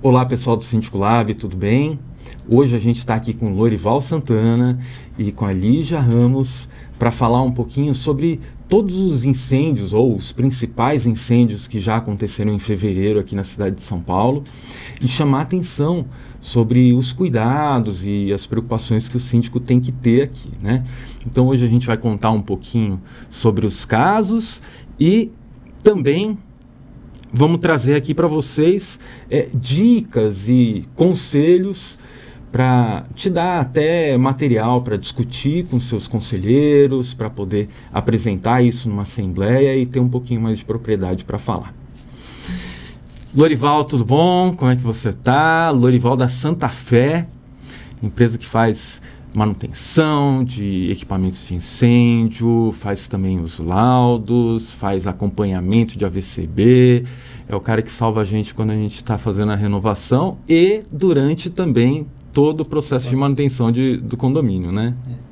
Olá pessoal do Síndico Lab, tudo bem? Hoje a gente está aqui com o Lorival Santana e com a Lígia Ramos para falar um pouquinho sobre todos os incêndios ou os principais incêndios que já aconteceram em fevereiro aqui na cidade de São Paulo e chamar a atenção sobre os cuidados e as preocupações que o síndico tem que ter aqui, né? Então hoje a gente vai contar um pouquinho sobre os casos e também vamos trazer aqui para vocês dicas e conselhos para te dar até material para discutir com seus conselheiros, para poder apresentar isso numa assembleia e ter um pouquinho mais de propriedade para falar. Lorival, tudo bom? Como é que você está? Lorival da Santa Fé, empresa que faz manutenção de equipamentos de incêndio, faz também os laudos, faz acompanhamento de AVCB, é o cara que salva a gente quando a gente está fazendo a renovação e durante também todo o processo de manutenção do condomínio, né?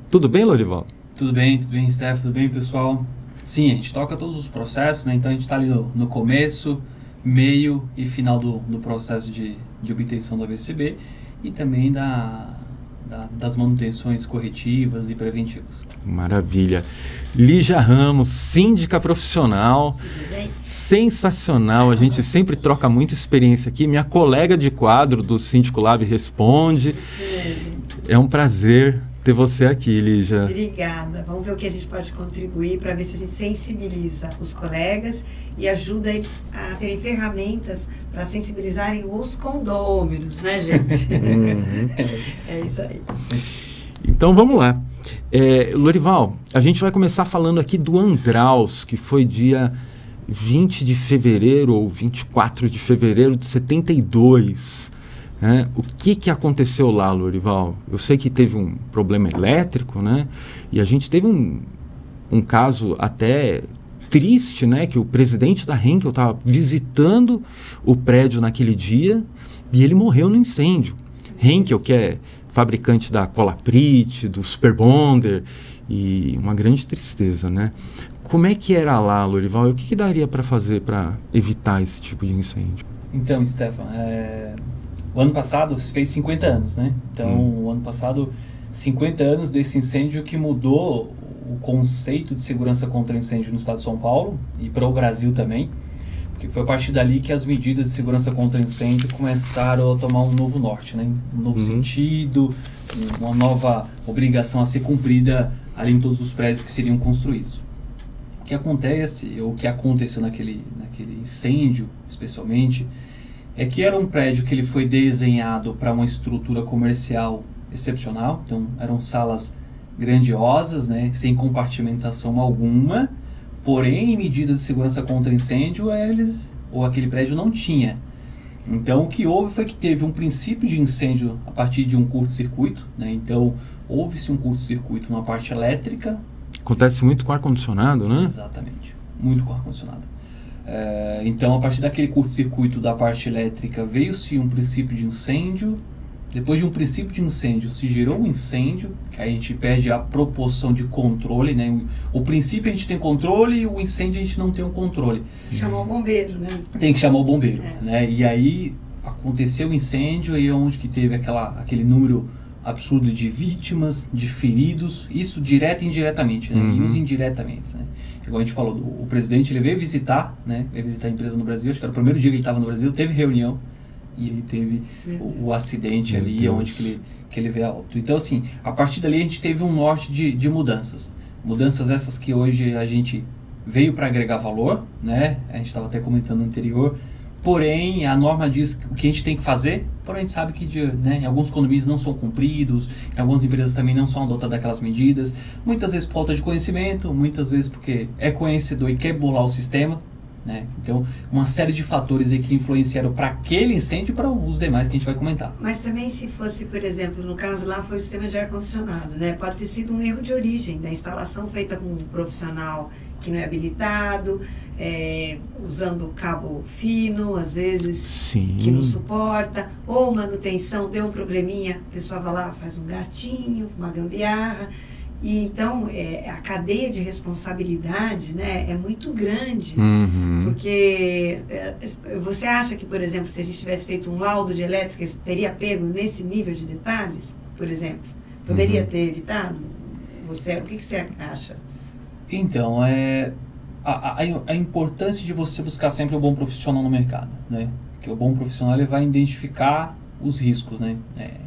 Tudo bem, Lorival? Tudo bem, Steph, tudo bem, pessoal? Sim, a gente toca todos os processos, né? Então a gente está ali no começo, meio e final do processo de obtenção do AVCB e também das manutenções corretivas e preventivas. Maravilha. Lígia Ramos, síndica profissional, sensacional, a gente sempre troca muita experiência aqui, minha colega de quadro do Síndico Lab Responde, é um prazer ter você aqui, Lígia. Obrigada, vamos ver o que a gente pode contribuir para ver se a gente sensibiliza os colegas e ajuda eles a terem ferramentas para sensibilizarem os condôminos, né, gente? É isso aí. Então vamos lá. Lorival, a gente vai começar falando aqui do Andraus, que foi dia 20 de fevereiro ou 24 de fevereiro de 72. O que aconteceu lá, Lorival? Eu sei que teve um problema elétrico, né? E a gente teve um caso até triste, né? Que o presidente da Henkel estava visitando o prédio naquele dia e ele morreu no incêndio. Henkel, que é fabricante da Colaprit, do Super Bonder, e uma grande tristeza, né? Como é que era lá, Lorival? E o que daria para fazer para evitar esse tipo de incêndio? Então, Stefan, o ano passado fez 50 anos, né? Então, o ano passado, 50 anos desse incêndio que mudou o conceito de segurança contra incêndio no estado de São Paulo e para o Brasil também, porque foi a partir dali que as medidas de segurança contra incêndio começaram a tomar um novo norte, né? Um novo sentido, uma nova obrigação a ser cumprida ali em todos os prédios que seriam construídos. O que acontece, ou o que aconteceu naquele incêndio, especialmente, é que era um prédio que ele foi desenhado para uma estrutura comercial excepcional, então eram salas grandiosas, né, sem compartimentação alguma, porém medidas de segurança contra incêndio aquele prédio não tinha. Então o que houve foi que teve um princípio de incêndio a partir de um curto-circuito, né, então houve-se um curto-circuito na parte elétrica. Acontece muito com ar-condicionado, né? Exatamente, muito com ar-condicionado. Então, a partir daquele curto-circuito da parte elétrica, veio-se um princípio de incêndio. Depois de um princípio de incêndio, se gerou um incêndio, que aí a gente perde a proporção de controle, né? O princípio a gente tem controle e o incêndio a gente não tem um controle. Chamar o bombeiro, né? Tem que chamar o bombeiro, né? E aí aconteceu o incêndio, aí onde que teve aquele número absurdo de vítimas, de feridos, isso direto e indiretamente, né? E os indiretamente, né? Igual a gente falou, o presidente ele veio visitar, né? Veio visitar a empresa no Brasil, acho que era o primeiro dia que ele estava no Brasil, teve reunião e aí teve o acidente ali, onde que ele veio a óbito. Então assim, a partir dali a gente teve um norte de mudanças. Mudanças essas que hoje a gente veio para agregar valor, né? A gente estava até comentando no anterior. Porém, a norma diz o que a gente tem que fazer, porém a gente sabe que em alguns condomínios não são cumpridos, em algumas empresas também não são adotadas aquelas medidas, muitas vezes por falta de conhecimento, muitas vezes porque é conhecedor e quer burlar o sistema, né? Então, uma série de fatores aí que influenciaram para aquele incêndio e para os demais que a gente vai comentar. Mas também se fosse, por exemplo, no caso lá foi o sistema de ar-condicionado, né? Pode ter sido um erro de origem da instalação feita com um profissional que não é habilitado, usando cabo fino, às vezes, Sim. que não suporta, ou manutenção, deu um probleminha, a pessoa vai lá, faz um gatinho, uma gambiarra, E então, a cadeia de responsabilidade, né, é muito grande, porque você acha que, por exemplo, se a gente tivesse feito um laudo de elétrica, isso teria pego nesse nível de detalhes, por exemplo? Poderia ter evitado? O que você acha? Então, a importância de você buscar sempre um bom profissional no mercado, né? Porque o bom profissional ele vai identificar os riscos, né?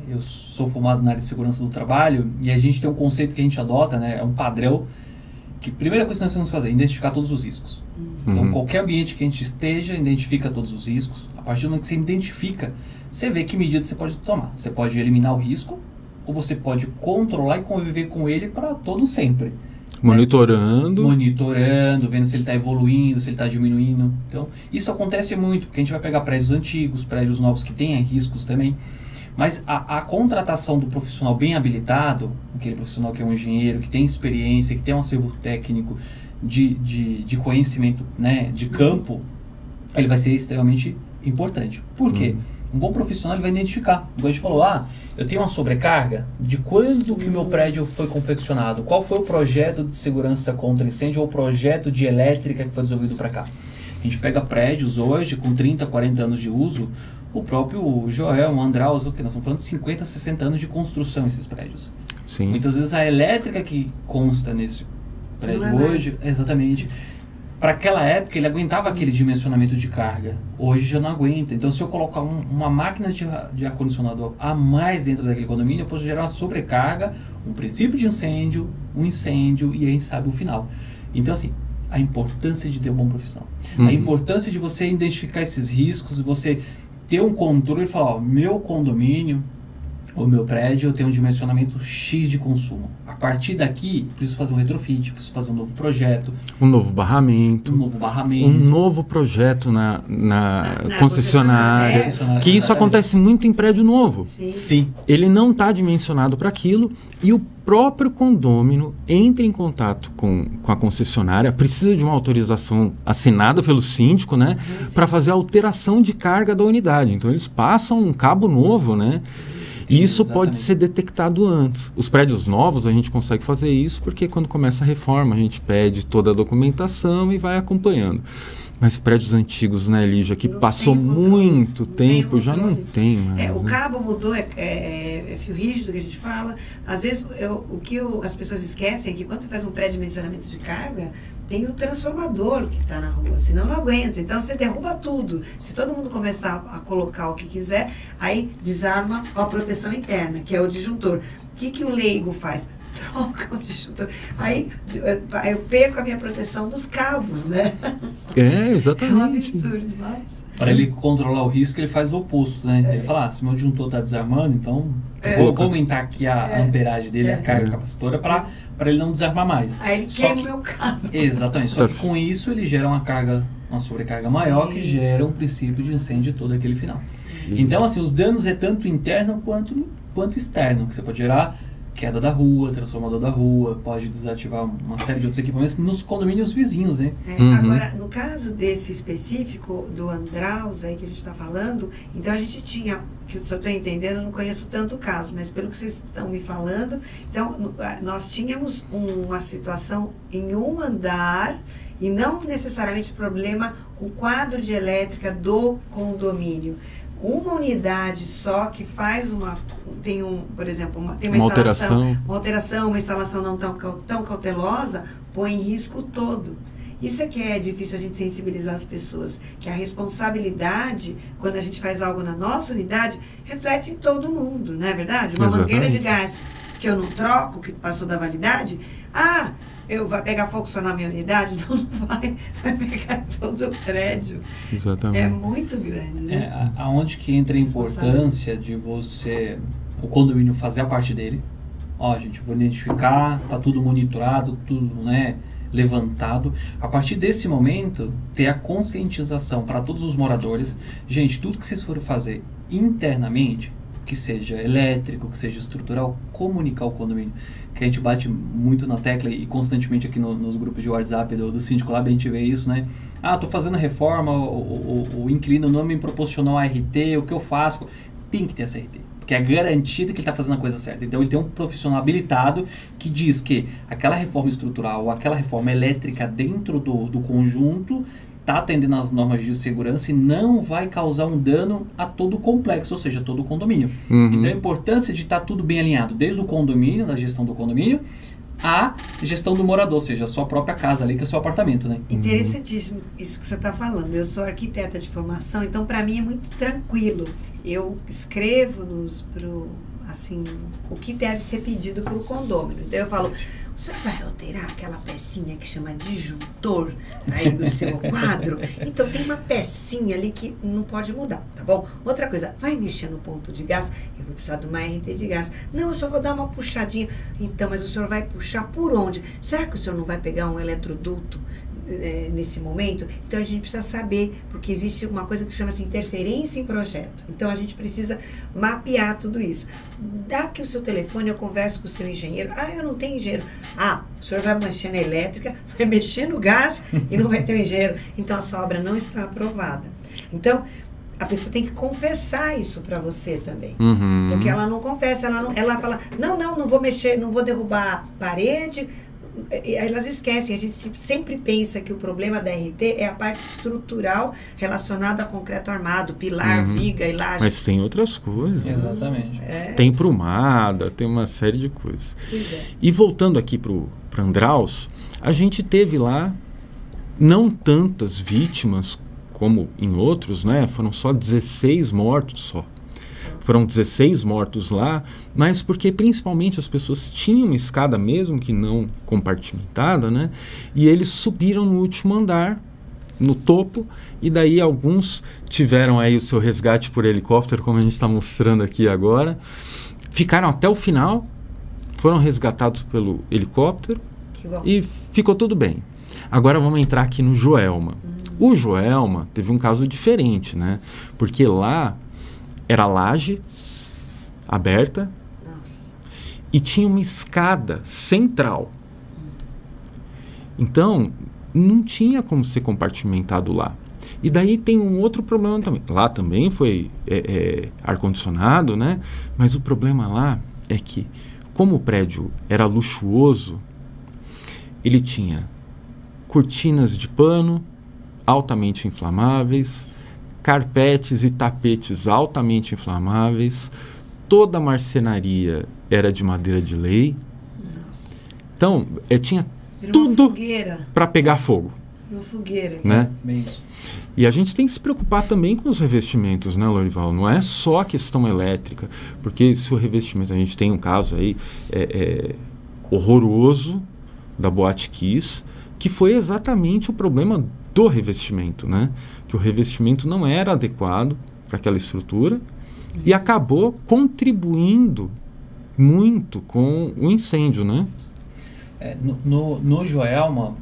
Eu sou formado na área de segurança do trabalho e a gente tem um conceito que a gente adota, né? É um padrão que a primeira coisa que nós temos que fazer é identificar todos os riscos. Então, qualquer ambiente que a gente esteja, identifica todos os riscos. A partir do momento que você identifica, você vê que medidas você pode tomar. Você pode eliminar o risco ou você pode controlar e conviver com ele para todo sempre. Monitorando, vendo se ele está evoluindo, se ele está diminuindo. Então, isso acontece muito, porque a gente vai pegar prédios antigos, prédios novos que têm riscos também. Mas a contratação do profissional bem habilitado, aquele profissional que é um engenheiro, que tem experiência, que tem um acervo técnico de conhecimento, né, de campo, ele vai ser extremamente importante. Por quê? Um bom profissional ele vai identificar. Como a gente falou, eu tenho uma sobrecarga, de quando que o meu prédio foi confeccionado, qual foi o projeto de segurança contra incêndio ou o projeto de elétrica que foi desenvolvido para cá. A gente pega prédios hoje com 30, 40 anos de uso, o próprio Joel, o Andraus, nós estamos falando de 50, 60 anos de construção esses prédios. Sim. Muitas vezes a elétrica que consta nesse prédio hoje, exatamente, para aquela época ele aguentava aquele dimensionamento de carga, hoje já não aguenta. Então se eu colocar uma máquina de ar-condicionado a mais dentro daquele condomínio, eu posso gerar uma sobrecarga, um princípio de incêndio, um incêndio e aí sabe o final. Então assim, a importância de ter um bom profissional, a importância de você identificar esses riscos, você ter um controle e falar, meu condomínio, o meu prédio, eu tenho um dimensionamento X de consumo. A partir daqui, preciso fazer um retrofit, preciso fazer um novo projeto. Um novo barramento. Um novo projeto na concessionária. Que isso acontece muito em prédio novo. Sim. Ele não está dimensionado para aquilo e o próprio condômino entra em contato com a concessionária, precisa de uma autorização assinada pelo síndico, né? Para fazer a alteração de carga da unidade. Então, eles passam um cabo novo, né? E isso pode ser detectado antes. Os prédios novos a gente consegue fazer isso porque quando começa a reforma a gente pede toda a documentação e vai acompanhando. Mas prédios antigos, né, Lígia, que passou muito tempo, já não tem mais. O cabo mudou, é fio rígido que a gente fala. Às vezes, as pessoas esquecem é que quando você faz um pré-dimensionamento de carga, tem o transformador que está na rua, senão não aguenta. Então você derruba tudo. Se todo mundo começar a colocar o que quiser, aí desarma a proteção interna, que é o disjuntor. O que o leigo faz? Troca o disjuntor. Aí eu perco a minha proteção dos cabos, né? Exatamente. É um absurdo, mas... Para ele controlar o risco, ele faz o oposto, né? Ele fala, se meu disjuntor está desarmando, então vou aumentar aqui a amperagem dele, a carga capacitora, para ele não desarmar mais. Aí ele queima o meu cabo. Exatamente. Só que com isso ele gera uma sobrecarga maior que gera um princípio de incêndio todo aquele final. Então, assim, os danos é tanto interno quanto externo, que você pode gerar queda da rua, transformador da rua, pode desativar uma série de outros equipamentos nos condomínios vizinhos, né? Agora, no caso desse específico do Andraus aí que a gente está falando, então a gente tinha, que se eu estou entendendo, eu não conheço tanto o caso, mas pelo que vocês estão me falando, então nós tínhamos uma situação em um andar e não necessariamente problema com o quadro de elétrica do condomínio. Uma unidade só que faz por exemplo, tem uma alteração, uma instalação não tão cautelosa, põe em risco todo. Isso é que é difícil a gente sensibilizar as pessoas, que a responsabilidade, quando a gente faz algo na nossa unidade, reflete em todo mundo, não é verdade? Uma mangueira de gás que eu não troco, que passou da validade, vai pegar fogo só na minha unidade? Não vai pegar todo o prédio. Exatamente. É muito grande, né? Aonde que entra a importância de o condomínio fazer a parte dele. Gente, vou identificar, tá tudo monitorado, tudo, né, levantado. A partir desse momento, ter a conscientização para todos os moradores. Gente, tudo que vocês forem fazer internamente, que seja elétrico, que seja estrutural, comunicar o condomínio. Que a gente bate muito na tecla e constantemente aqui nos grupos de WhatsApp do Síndico Lab a gente vê isso, né? Tô fazendo reforma, o inquilino não me proporcionou a RT, o que eu faço? tem que ter essa RT. Porque é garantido que ele está fazendo a coisa certa. Então, ele tem um profissional habilitado que diz que aquela reforma estrutural ou aquela reforma elétrica dentro do conjunto está atendendo às normas de segurança e não vai causar um dano a todo o complexo, ou seja, todo o condomínio. Então, a importância de estar tudo bem alinhado, desde o condomínio, da gestão do condomínio, a gestão do morador, ou seja, a sua própria casa ali, que é o seu apartamento, né? Interessantíssimo isso que você está falando. Eu sou arquiteta de formação, então para mim é muito tranquilo. Eu escrevo assim, o que deve ser pedido para o condômino. Então eu falo, o senhor vai alterar aquela pecinha que chama disjuntor aí do seu quadro? Então tem uma pecinha ali que não pode mudar, tá bom? Outra coisa, vai mexer no ponto de gás? Eu vou precisar de uma RT de gás. Não, eu só vou dar uma puxadinha. Então, mas o senhor vai puxar por onde? Será que o senhor não vai pegar um eletroduto nesse momento? Então a gente precisa saber, porque existe uma coisa que chama-se interferência em projeto. Então a gente precisa mapear tudo isso. Dá aqui o seu telefone, eu converso com o seu engenheiro. Ah, eu não tenho engenheiro. Ah, o senhor vai mexer na elétrica, vai mexer no gás e não vai ter um engenheiro. Então a sua obra não está aprovada. Então a pessoa tem que confessar isso para você também. Porque ela não confessa, ela fala, não vou mexer, não vou derrubar parede. Elas esquecem, a gente sempre pensa que o problema da RT é a parte estrutural relacionada a concreto armado, pilar, viga e laje. Mas tem outras coisas. Exatamente. Tem prumada, tem uma série de coisas. Pois E voltando aqui para Andraus, a gente teve lá não tantas vítimas como em outros, né? Foram só 16 mortos só. Foram 16 mortos lá, mas porque principalmente as pessoas tinham uma escada mesmo que não compartimentada, né? E eles subiram no último andar, no topo, e daí alguns tiveram aí o seu resgate por helicóptero, como a gente está mostrando aqui agora. Ficaram até o final, foram resgatados pelo helicóptero e ficou tudo bem. Agora vamos entrar aqui no Joelma. O Joelma teve um caso diferente, né? Porque lá era laje aberta. Nossa. E tinha uma escada central. Então, não tinha como ser compartimentado lá. E daí tem um outro problema também. Lá também foi ar-condicionado, né? Mas o problema lá é que, como o prédio era luxuoso, ele tinha cortinas de pano altamente inflamáveis, carpetes e tapetes altamente inflamáveis, toda a marcenaria era de madeira de lei. Nossa. Então, tinha Virou tudo para pegar fogo. Uma fogueira. Né? Bem isso. E a gente tem que se preocupar também com os revestimentos, né, Lorival? Não é só a questão elétrica, porque se o revestimento, a gente tem um caso aí horroroso da Boate Kiss, que foi exatamente o problema do revestimento, né? Que o revestimento não era adequado para aquela estrutura e acabou contribuindo muito com o incêndio, né? No Joelma,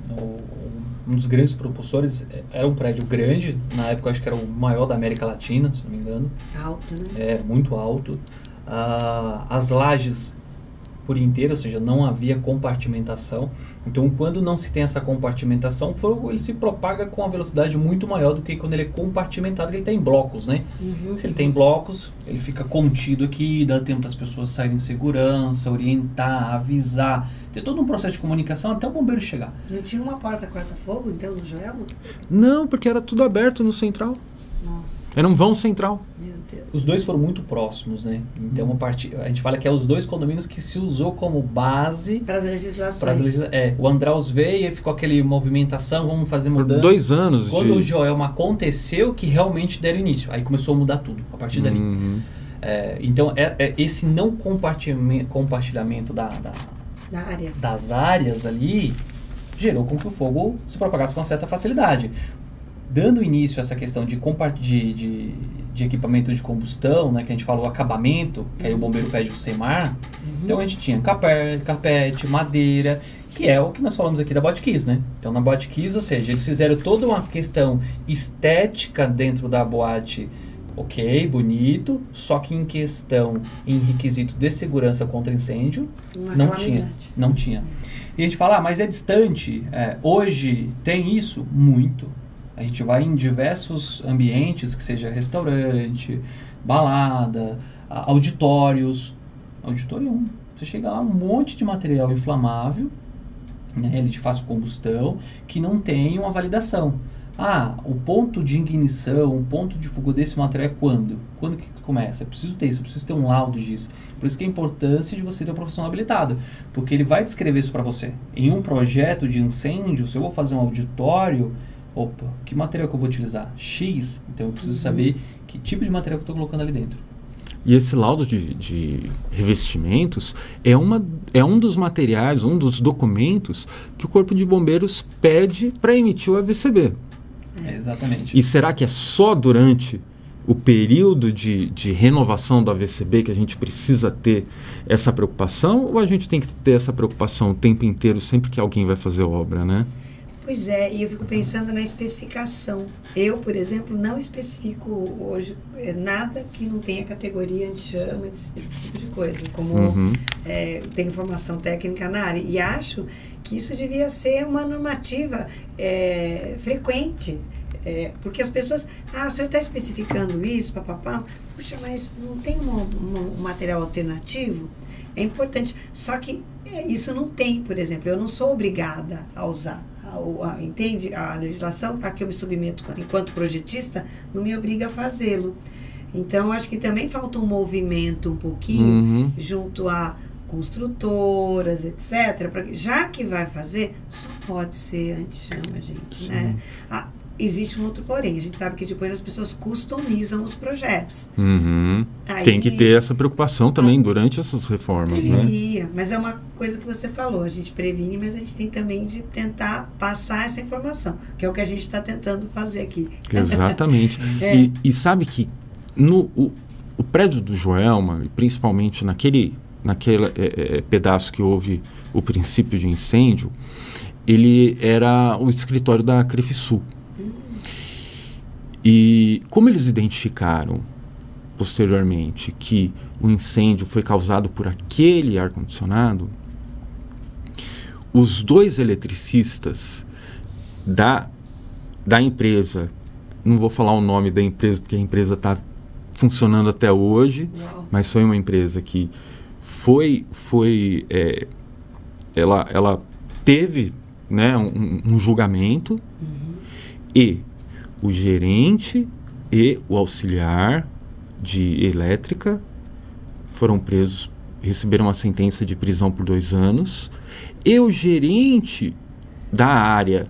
um dos grandes propulsores era um prédio grande, na época eu acho que era o maior da América Latina, se não me engano. Alto, né? Muito alto. As lajes por inteiro, ou seja, não havia compartimentação. Então, quando não se tem essa compartimentação, o fogo ele se propaga com uma velocidade muito maior do que quando ele é compartimentado, ele está em blocos, né? Se ele tem blocos, ele fica contido aqui, dá tempo das pessoas saírem em segurança, orientar, avisar, ter todo um processo de comunicação até o bombeiro chegar. Não tinha uma porta corta-fogo, então, no Joelma? Não, porque era tudo aberto no central. Nossa. Era um vão central. Meu Deus. Os dois foram muito próximos, né? Então, a gente fala que é os dois condomínios que se usou como base para as legislações. O Andraus veio e ficou aquele movimentação, vamos fazer mudança. Por 2 anos. Quando o Joelma aconteceu, que realmente deram início. Aí começou a mudar tudo, a partir dali. Então, esse não compartilhamento das áreas ali gerou com que o fogo se propagasse com certa facilidade. Dando início a essa questão de equipamento de combustão, né, que a gente falou acabamento, que aí o bombeiro pede o CEMAR, então a gente tinha carpete, madeira, que é o que nós falamos aqui da Boate Kiss, né? Então na Boate Kiss, ou seja, eles fizeram toda uma questão estética dentro da boate, ok, bonito, só que em requisito de segurança contra incêndio, não tinha. E a gente fala, mas é distante, hoje tem isso? Muito. A gente vai em diversos ambientes, que seja restaurante, balada, auditórios. Auditório 1. Você chega lá, um monte de material inflamável, né, ele de fácil combustão, que não tem uma validação. O ponto de ignição, o ponto de fogo desse material é quando? Quando que começa? Eu preciso ter isso, eu preciso ter um laudo disso. Por isso que é a importância de você ter um profissional habilitado, porque ele vai descrever isso para você. Em um projeto de incêndio, se eu vou fazer um auditório, que material que eu vou utilizar? X, então eu preciso saber que tipo de material que eu estou colocando ali dentro. E esse laudo de revestimentos é um dos materiais, um dos documentos que o Corpo de Bombeiros pede para emitir o AVCB. Exatamente. E será que é só durante o período de renovação do AVCB que a gente precisa ter essa preocupação? Ou a gente tem que ter essa preocupação o tempo inteiro, sempre que alguém vai fazer obra, né? Pois é, e eu fico pensando na especificação. Eu, por exemplo, não especifico hoje nada que não tenha categoria anti-chama, esse tipo de coisa, como tem informação técnica na área. E acho que isso devia ser uma normativa frequente, porque as pessoas, o senhor está especificando isso, papapá, puxa, mas não tem um material alternativo? É importante, só que isso não tem, por exemplo, eu não sou obrigada a usar. Entende? A legislação a que eu me submeto enquanto projetista não me obriga a fazê-lo. Então, acho que também falta um movimento um pouquinho junto a construtoras, etc. Já que vai fazer, só pode ser anti-chama, gente. Né? Existe um outro porém. A gente sabe que depois as pessoas customizam os projetos. Aí, tem que ter essa preocupação também durante essas reformas. Né? Mas é uma coisa que você falou. A gente previne, mas a gente tem também de tentar passar essa informação, que é o que a gente está tentando fazer aqui. Exatamente. E sabe que o prédio do Joelma, principalmente naquele pedaço que houve o princípio de incêndio, ele era o escritório da Crefisul. E como eles identificaram posteriormente que o incêndio foi causado por aquele ar-condicionado, os 2 eletricistas da empresa, não vou falar o nome da empresa porque a empresa está funcionando até hoje, mas foi uma empresa que ela teve, né, um julgamento, e o gerente e o auxiliar de elétrica foram presos, receberam uma sentença de prisão por 2 anos, e o gerente da área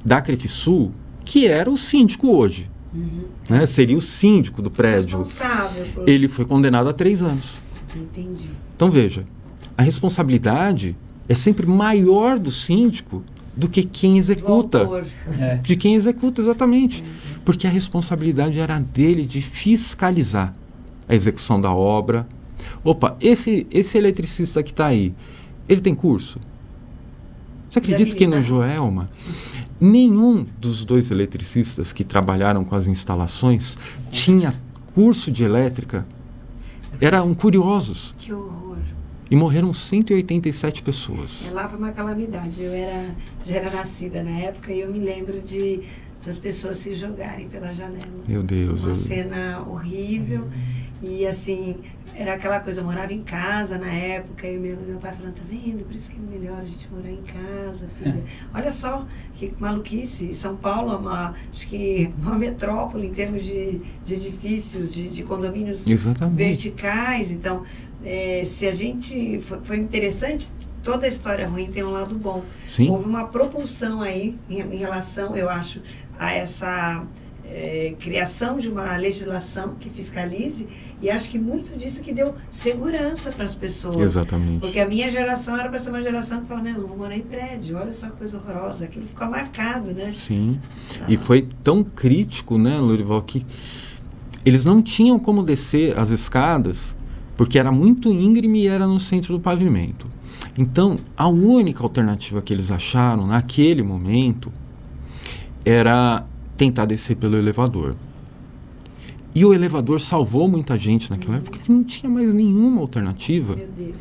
da Crefisul, que era o síndico hoje, né, seria o síndico do prédio, ele foi condenado a 3 anos. Entendi. Então veja, a responsabilidade é sempre maior do síndico do que quem executa. De quem executa, exatamente. Porque a responsabilidade era dele de fiscalizar a execução da obra. Esse eletricista que está aí, ele tem curso? Você acredita que no Joelma, nenhum dos 2 eletricistas que trabalharam com as instalações tinha curso de elétrica? Eram curiosos. Que horror. E morreram 187 pessoas. Lá foi uma calamidade. Eu já era nascida na época e eu me lembro das pessoas se jogarem pela janela. Meu Deus. Uma cena horrível. E assim, era aquela coisa, eu morava em casa na época, e eu me lembro do meu pai falando, tá vendo? Por isso que é melhor a gente morar em casa, filha. Olha só que maluquice. São Paulo é acho que uma metrópole em termos de edifícios, de condomínios verticais. Então, se a gente... Foi interessante, toda a história ruim tem um lado bom. Sim. Houve uma propulsão aí em relação, eu acho, a essa criação de uma legislação que fiscalize, e acho que muito disso que deu segurança para as pessoas. Exatamente. Porque a minha geração era para ser uma geração que fala, eu não vou morar em prédio, olha só que coisa horrorosa, aquilo ficou marcado, né? Sim. E foi tão crítico, né, Lorival, que eles não tinham como descer as escadas, porque era muito íngreme e era no centro do pavimento. Então, a única alternativa que eles acharam naquele momento era tentar descer pelo elevador. E o elevador salvou muita gente naquela época, porque não tinha mais nenhuma alternativa. Meu Deus.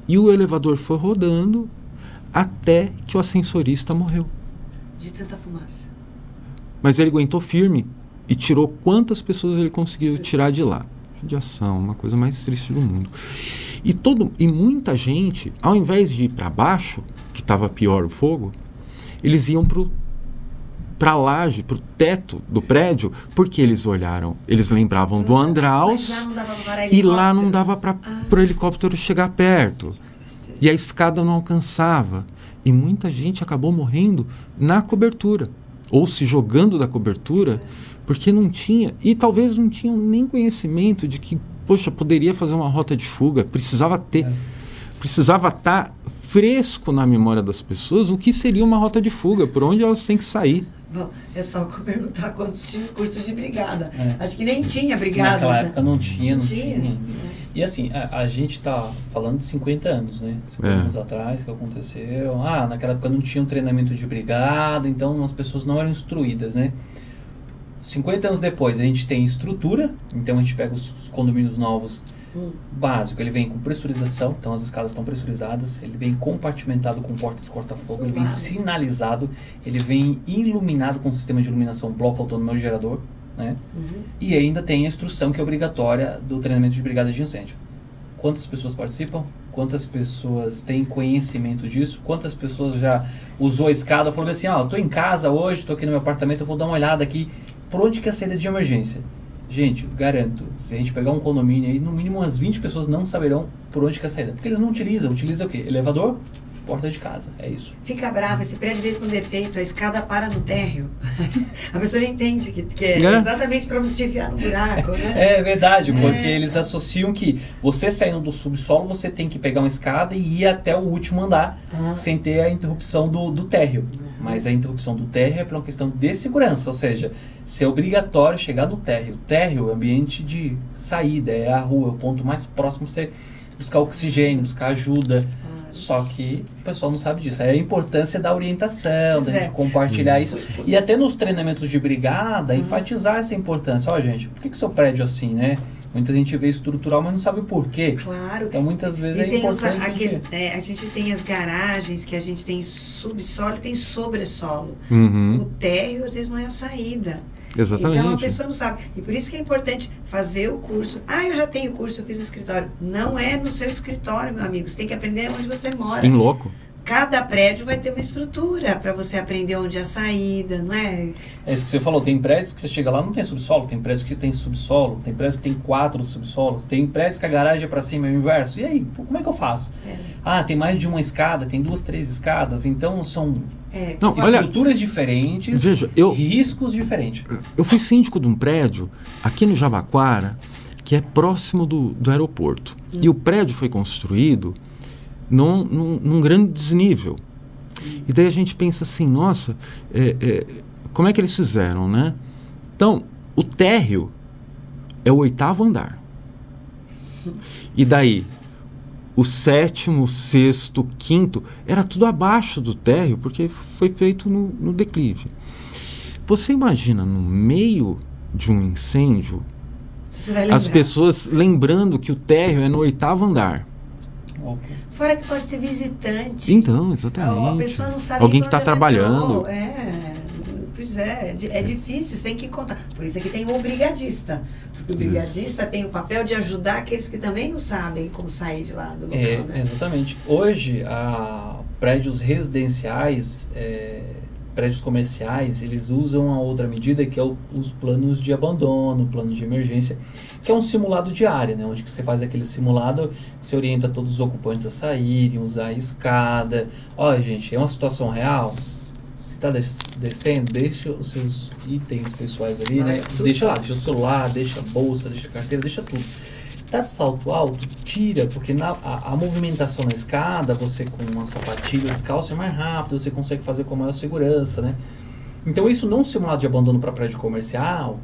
E o elevador foi rodando até que o ascensorista morreu. De tanta fumaça. Mas ele aguentou firme e tirou quantas pessoas ele conseguiu tirar de lá. Judiação, uma coisa mais triste do mundo. E muita gente, ao invés de ir para baixo, que estava pior o fogo, eles iam para a laje, para o teto do prédio, porque eles lembravam do Andraus, e lá não dava para o helicóptero chegar perto. E a escada não alcançava. E muita gente acabou morrendo na cobertura, ou se jogando da cobertura, porque não tinha, e talvez não tinham nem conhecimento de que, poxa, poderia fazer uma rota de fuga, precisava estar fresco na memória das pessoas o que seria uma rota de fuga, por onde elas têm que sair. Bom, é só perguntar quantos tinham curso de brigada. Acho que nem tinha brigada. Naquela época não tinha. E assim, a gente está falando de 50 anos, né? 50 anos atrás que aconteceu. Naquela época não tinha um treinamento de brigada, então as pessoas não eram instruídas, né? 50 anos depois a gente tem estrutura, então a gente pega os condomínios novos básico, ele vem com pressurização, então as escadas estão pressurizadas, ele vem compartimentado com portas corta-fogo, ele vem sinalizado, ele vem iluminado com sistema de iluminação, bloco autônomo e gerador, né? E ainda tem a instrução que é obrigatória do treinamento de brigada de incêndio. Quantas pessoas participam? Quantas pessoas têm conhecimento disso? Quantas pessoas já usou a escada falando assim, eu tô em casa hoje, tô aqui no meu apartamento, eu vou dar uma olhada aqui, por onde que é a saída de emergência? Gente, garanto, se a gente pegar um condomínio aí, no mínimo umas 20 pessoas não saberão por onde que é a saída. Porque eles não utilizam. Utilizam o quê? Elevador, porta de casa. É isso. Fica bravo, esse prédio veio com defeito, a escada para no térreo. A pessoa não entende que é exatamente para não te enfiar no buraco, né? É verdade, porque eles associam que você saindo do subsolo, você tem que pegar uma escada e ir até o último andar, sem ter a interrupção do térreo. Mas a interrupção do térreo é por uma questão de segurança, ou seja, se é obrigatório chegar no térreo. O térreo é o ambiente de saída, é a rua, é o ponto mais próximo para você buscar oxigênio, buscar ajuda. Só que o pessoal não sabe disso. É a importância da orientação, da gente compartilhar isso. E até nos treinamentos de brigada, enfatizar essa importância. Gente, por que o seu prédio é assim, né? Muita gente vê estrutural, mas não sabe o porquê. Claro. Então, muitas vezes é importante... a gente tem as garagens, que a gente tem subsolo e tem sobressolo. O térreo, às vezes, não é a saída. Exatamente. Então, a pessoa não sabe. E por isso que é importante fazer o curso. Eu já tenho curso, eu fiz no escritório. Não é no seu escritório, meu amigo. Você tem que aprender onde você mora. Em loco. Cada prédio vai ter uma estrutura para você aprender onde é a saída, não é? É isso que você falou, tem prédios que você chega lá não tem subsolo, tem prédios que tem subsolo, tem prédios que tem 4 subsolos, tem prédios que a garagem é para cima, é o inverso. E aí, como é que eu faço? Tem mais de uma escada, tem 2, 3 escadas, então são estruturas diferentes, riscos diferentes. Eu fui síndico de um prédio aqui no Jabaquara, que é próximo do aeroporto. E o prédio foi construído num grande desnível. E daí a gente pensa assim, nossa, como é que eles fizeram, né? Então, o térreo é o 8º andar. E daí, o 7º, 6º, 5º, era tudo abaixo do térreo, porque foi feito no declive. Você imagina, no meio de um incêndio, as pessoas lembrando que o térreo é no 8º andar. Fora que pode ter visitante. Então, exatamente. A pessoa não sabe. Alguém que está trabalhando. Pois é difícil, você tem que contar. Por isso aqui tem o brigadista. Porque o brigadista tem o papel de ajudar aqueles que também não sabem como sair de lá do local. Né? Exatamente. Hoje, prédios residenciais, prédios comerciais, eles usam a outra medida que é os planos de abandono, plano de emergência, que é um simulado de área, né? Onde que você faz aquele simulado, você orienta todos os ocupantes a saírem, usar a escada. Olha, gente, é uma situação real. Você está descendo, deixa os seus itens pessoais ali, né? Deixa lá, deixa o celular, deixa a bolsa, deixa a carteira, deixa tudo. Tá de salto alto, tira, porque a movimentação na escada, você com uma sapatilha descalço é mais rápido, você consegue fazer com maior segurança, né? Então isso não simulado de abandono para prédio comercial,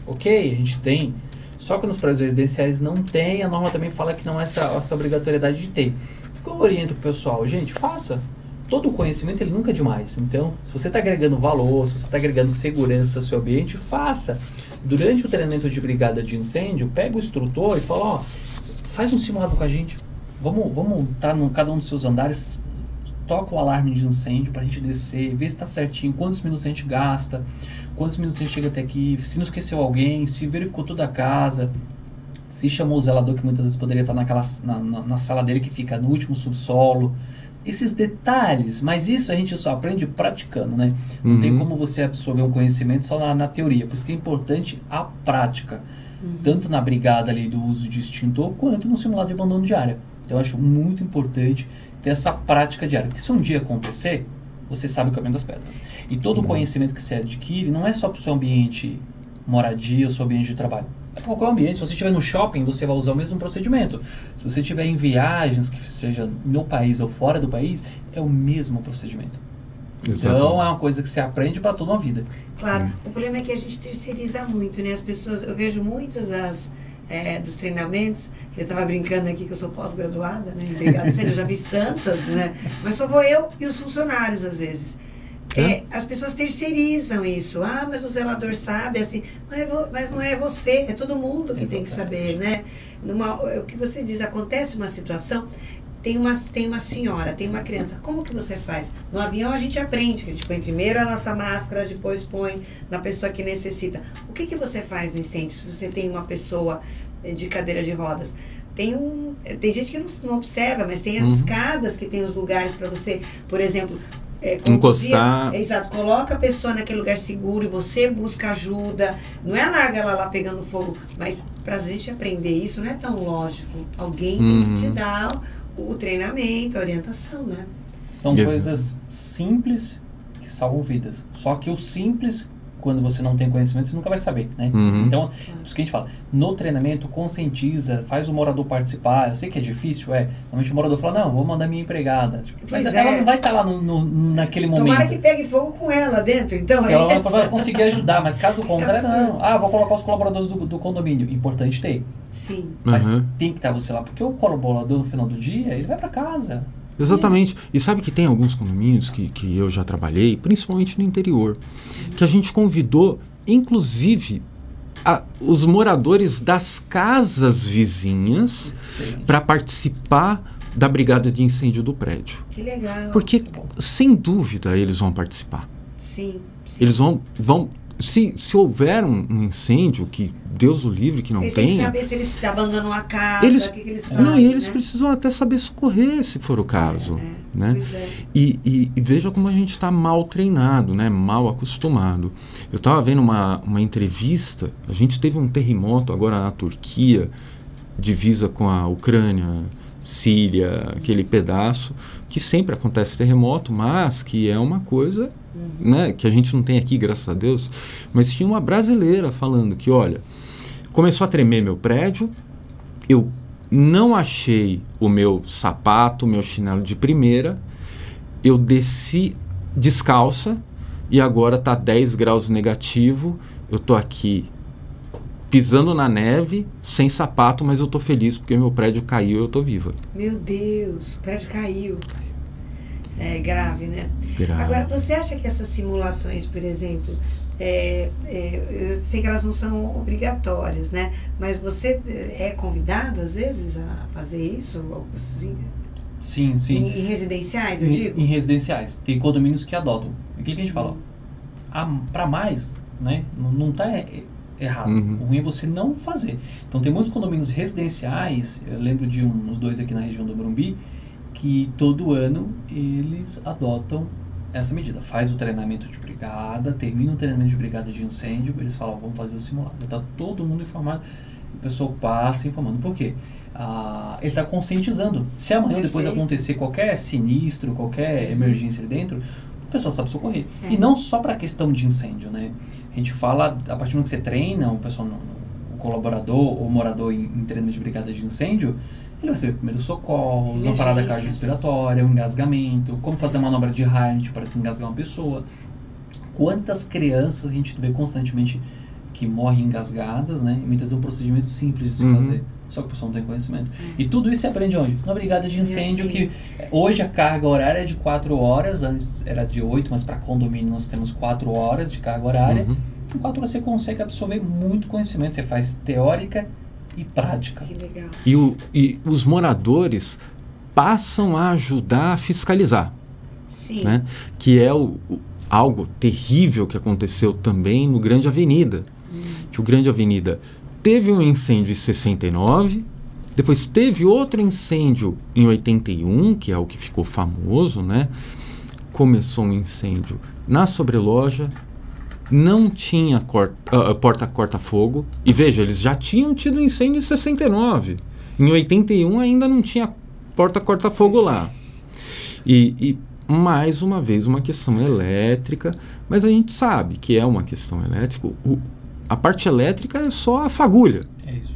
ok, a gente tem, só que nos prédios residenciais não tem, a norma também fala que não é essa obrigatoriedade de ter. O que eu oriento pro pessoal? Gente, faça. Todo o conhecimento ele nunca é demais. Então, se você está agregando valor, se você está agregando segurança ao seu ambiente, faça. Durante o treinamento de brigada de incêndio, pega o instrutor e fala, faz um simulado com a gente. Vamos estar em cada um dos seus andares toca o alarme de incêndio para a gente descer, ver se está certinho, quantos minutos a gente gasta, quantos minutos a gente chega até aqui, se não esqueceu alguém, se verificou toda a casa, se chamou o zelador, que muitas vezes poderia estar na sala dele que fica no último subsolo. Esses detalhes, mas isso a gente só aprende praticando, né? Não tem como você absorver um conhecimento só na teoria, por isso que é importante a prática, tanto na brigada ali do uso de extintor, quanto no simulado de abandono de área. Então eu acho muito importante ter essa prática diária, porque se um dia acontecer, você sabe o caminho das pedras. E todo o conhecimento que você adquire não é só para o seu ambiente moradia ou seu ambiente de trabalho. É para qualquer ambiente. Se você estiver no shopping, você vai usar o mesmo procedimento. Se você estiver em viagens, que seja no país ou fora do país, é o mesmo procedimento. Exatamente. Então é uma coisa que você aprende para toda a vida. Claro. O problema é que a gente terceiriza muito, né? As pessoas, eu vejo muitas dos treinamentos, eu estava brincando aqui que eu sou pós-graduada, né? Obrigada, eu já vi tantas, né? Mas só vou eu e os funcionários às vezes. As pessoas terceirizam isso. Ah, mas o zelador sabe, assim, mas não é você, é todo mundo que tem que saber, né? O que você diz, acontece uma situação, tem uma senhora, tem uma criança, como que você faz? No avião a gente aprende, que a gente põe primeiro a nossa máscara, depois põe na pessoa que necessita. O que você faz no incêndio se você tem uma pessoa de cadeira de rodas? Tem gente que não observa, mas tem as escadas que tem os lugares para você, por exemplo, encostar. Exato, coloca a pessoa naquele lugar seguro e você busca ajuda. Não é larga ela lá pegando fogo, mas pra gente aprender isso não é tão lógico. Alguém tem que te dar o treinamento, a orientação, né? São coisas simples que salvam vidas. Só que o simples, quando você não tem conhecimento, você nunca vai saber, né? Então, por isso que a gente fala, no treinamento, conscientiza, faz o morador participar. Eu sei que é difícil, normalmente o morador fala, não, vou mandar minha empregada. Mas ela não vai estar lá naquele momento. Tomara que pegue fogo com ela dentro, então. Ela vai conseguir ajudar, mas caso contrário, não. Ah, vou colocar os colaboradores do condomínio. Importante ter. Sim. Mas tem que estar você lá, porque o colaborador, no final do dia, ele vai para casa. Exatamente. E sabe que tem alguns condomínios que eu já trabalhei, principalmente no interior, que a gente convidou, inclusive, os moradores das casas vizinhas para participar da brigada de incêndio do prédio. Que legal. Porque, sem dúvida, eles vão participar. Sim. Eles vão se houver um incêndio, que Deus o livre que não tenha... Eles têm que saber se eles abandonam a casa, o que eles fazem, não, e eles precisam até saber socorrer, se for o caso. Né? E veja como a gente está mal treinado, né? Mal acostumado. Eu estava vendo uma entrevista, a gente teve um terremoto agora na Turquia, divisa com a Ucrânia, Síria, aquele pedaço, que sempre acontece terremoto, mas que é uma coisa... né, que a gente não tem aqui, graças a Deus, mas tinha uma brasileira falando que, olha, começou a tremer meu prédio, eu não achei o meu sapato, o meu chinelo de primeira, eu desci descalça e agora tá 10 graus negativo, eu tô aqui pisando na neve, sem sapato, mas eu tô feliz porque meu prédio caiu e eu tô viva. Meu Deus, o prédio caiu. É grave, né? Grave. Agora, você acha que essas simulações, por exemplo, eu sei que elas não são obrigatórias, né? Mas você é convidado, às vezes, a fazer isso? Assim? Sim. Em residenciais, eu digo? Em residenciais. Tem condomínios que adotam. O que a gente fala? Para mais, né? Não está errado. O ruim é você não fazer. Então, tem muitos condomínios residenciais, eu lembro de uns 2 aqui na região do Morumbi, que todo ano eles adotam essa medida. Faz o treinamento de brigada, termina o treinamento de brigada de incêndio, eles falam, vamos fazer o simulado. Está todo mundo informado, o pessoal passa informando. Por quê? Ele está conscientizando. Se amanhã depois acontecer qualquer sinistro, qualquer emergência ali dentro, o pessoal sabe socorrer. E não só para a questão de incêndio, né? A gente fala, a partir do momento que você treina, o pessoal, o colaborador ou morador em treinamento de brigada de incêndio, ele vai saber primeiros socorros, uma parada cardiorrespiratória, um engasgamento, como fazer a manobra de Harnett para desengasgar uma pessoa. Quantas crianças a gente vê constantemente que morrem engasgadas, né? E muitas vezes é um procedimento simples de se fazer, só que o pessoal não tem conhecimento. E tudo isso você aprende onde? Na brigada de incêndio, que hoje a carga horária é de 4 horas, antes era de 8, mas para condomínio nós temos 4 horas de carga horária. Em 4 horas você consegue absorver muito conhecimento, você faz teórica e prática. Que legal. E os moradores passam a ajudar a fiscalizar. Sim. Né? Que é algo terrível que aconteceu também no Grande Avenida. Que o Grande Avenida teve um incêndio em 69, depois teve outro incêndio em 81, que é o que ficou famoso, né? Começou um incêndio na sobreloja, não tinha porta corta-fogo, e veja, eles já tinham tido incêndio em 69, em 81 ainda não tinha porta corta-fogo lá. E mais uma vez uma questão elétrica, mas a gente sabe que é uma questão elétrica. A parte elétrica é só a fagulha. É isso.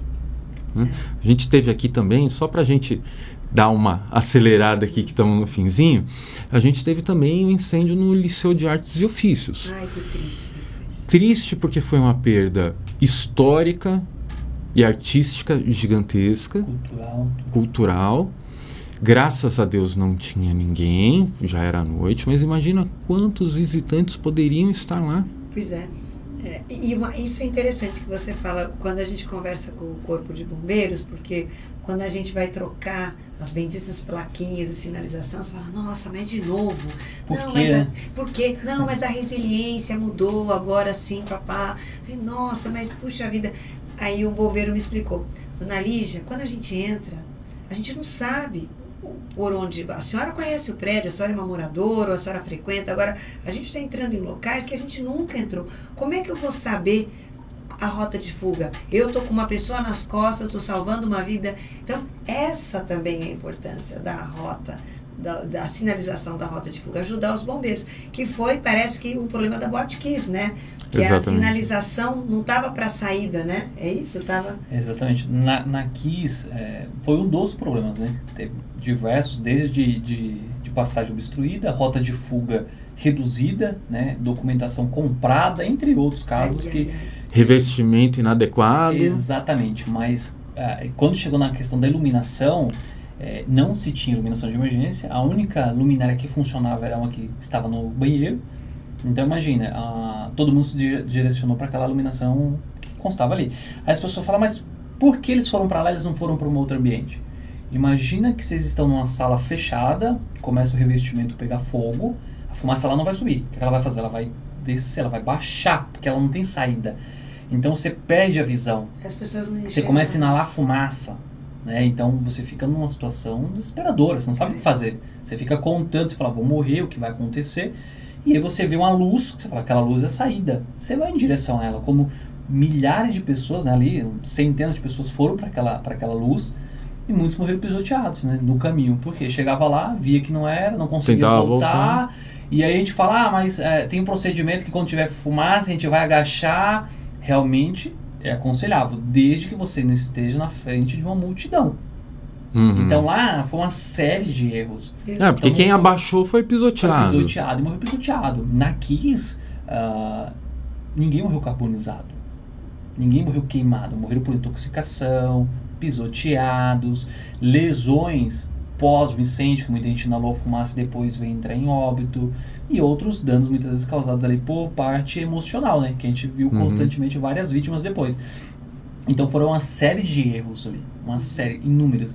Né? A gente teve aqui também, só para a gente dar uma acelerada aqui que estamos no finzinho, a gente teve também um incêndio no Liceu de Artes e Ofícios. Ai, que triste. Triste porque foi uma perda histórica e artística gigantesca. Cultural. Graças a Deus não tinha ninguém, já era noite, mas imagina quantos visitantes poderiam estar lá. Pois é. Isso é interessante que você fala quando a gente conversa com o Corpo de Bombeiros, porque quando a gente vai trocar as benditas plaquinhas de sinalização, você fala, nossa, mas de novo. Por quê? Não, mas a resiliência mudou, agora sim, papá. Nossa, mas puxa vida. Aí o bombeiro me explicou, dona Lígia, quando a gente entra, a gente não sabe por onde... A senhora conhece o prédio, a senhora é uma moradora, ou a senhora frequenta, agora a gente está entrando em locais que a gente nunca entrou. Como é que eu vou saber a rota de fuga? Eu estou com uma pessoa nas costas, eu estou salvando uma vida. Então, essa também é a importância da rota, da sinalização da rota de fuga, ajudar os bombeiros. Que foi, parece que o problema da Botkiss, né? Que Exatamente. A sinalização não estava para saída, né? É isso? Exatamente. Na Kiss, foi um dos problemas, né? Teve diversos, desde de passagem obstruída, rota de fuga reduzida, né? Documentação comprada, entre outros casos Revestimento inadequado. Exatamente, mas quando chegou na questão da iluminação, não se tinha iluminação de emergência, a única luminária que funcionava era uma que estava no banheiro. Então imagina, todo mundo se direcionou para aquela iluminação que constava ali. Aí as pessoas falam, mas por que eles foram para lá e eles não foram para um outro ambiente? Imagina que vocês estão numa sala fechada, começa o revestimento a pegar fogo, a fumaça lá não vai subir. O que ela vai fazer? Ela vai descer, ela vai baixar, porque ela não tem saída. Então você perde a visão. As pessoas não você começa a inalar fumaça. Né? Então você fica numa situação desesperadora, você não sabe o que fazer. Você fica contando, você fala, vou morrer, o que vai acontecer? E aí você vê uma luz, você fala, aquela luz é saída. Você vai em direção a ela, como milhares de pessoas, né, ali, centenas de pessoas foram para aquela luz e muitos morreram pisoteados, né, no caminho. Porque chegava lá, via que não era, não conseguia voltar. E aí a gente fala, mas tem um procedimento que quando tiver fumaça a gente vai agachar. Realmente é aconselhável, desde que você não esteja na frente de uma multidão. Uhum. Então lá foi uma série de erros. Porque quem abaixou foi pisoteado. Foi pisoteado e morreu pisoteado. Na Kiss, ninguém morreu carbonizado. Ninguém morreu queimado. Morreram por intoxicação, pisoteados, lesões pós o incêndio, que muita gente inalou a fumaça e depois veio entrar em óbito, e outros danos muitas vezes causados ali por parte emocional, né? Que a gente viu constantemente várias vítimas depois. Então foram uma série de erros ali, uma série, inúmeras.